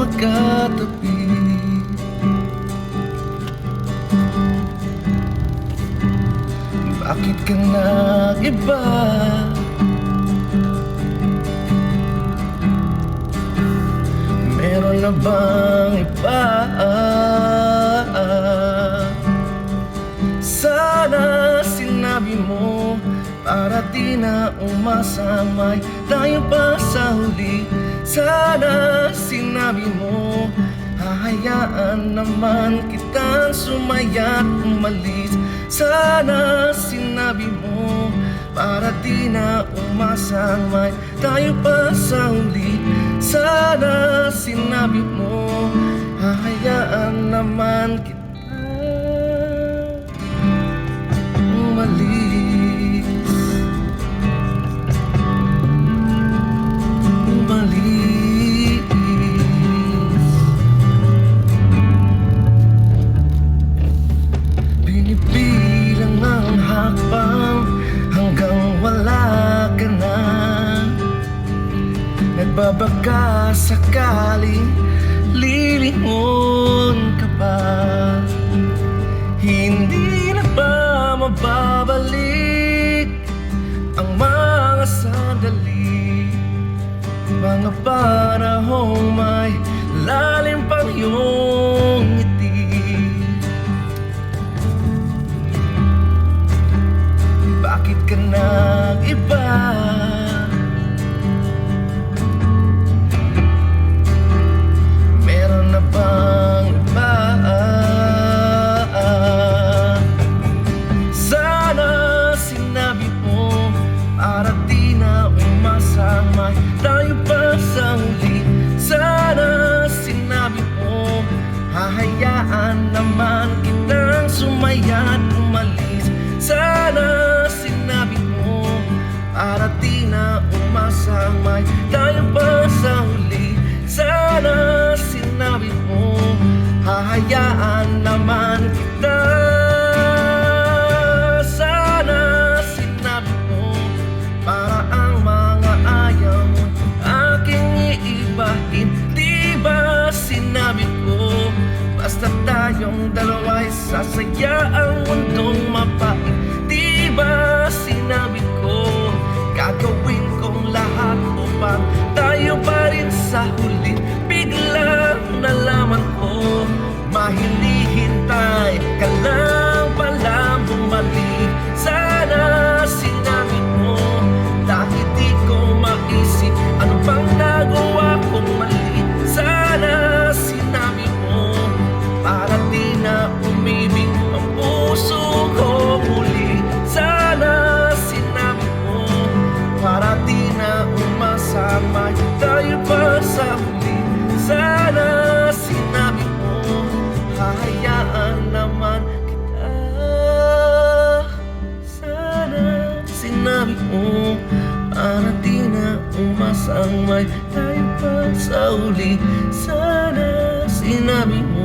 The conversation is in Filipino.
magkatabi. Bakit ka nag-iba? Meron na bang iba? Sana sinabi mo para di na umasamay tayo pa sa huli. Sana sinabi mo hahayaan naman kitang sumaya't umalis. Sana sinabi mo para di na umasamay tayo pa sa huli. Sana sinabi mo hahayaan naman kita umalis. Binibilang ang hakbang hanggang wala ka na. Nagbabaka sakaling lilingon ka pa. Hindi na ba mababalik ang mga sandali, mga panahong may lalim pang iyong ngiti? Bakit ka nag-iba? Meron na bang iba? Sana sinabi mo para di na umasamay tayo pa sa huli. Sana sinabi mo hahayaan naman kitang sumaya't umalis. Sana sinabi mo para di na umasamay tayo pa sa huli. Sana sinabi mo hahayaan naman kita. Sana sinabi mo para ang mga ayaw mo aking iibahin. Di ba sinabi ko basta tayong dalawa'y sasaya ang mundong mapait? Di ba sinabi ko gagawin kong lahat upang tayo pa rin sa huli? Biglang nalaman ko mahilihintay ka lang pala bumalik. Sana sinabi mo dahil di ko maisip ano bang nagawa kong mali. Sana sinabi mo para di na umibig ang puso ko muli. Sana sinabi mo para di na umasamay tayo pa sa huli. Sana sinabi mo hahayaan naman kita. Sana sinabi mo para di na umasamay tayo pa sa huli. Sana sinabi mo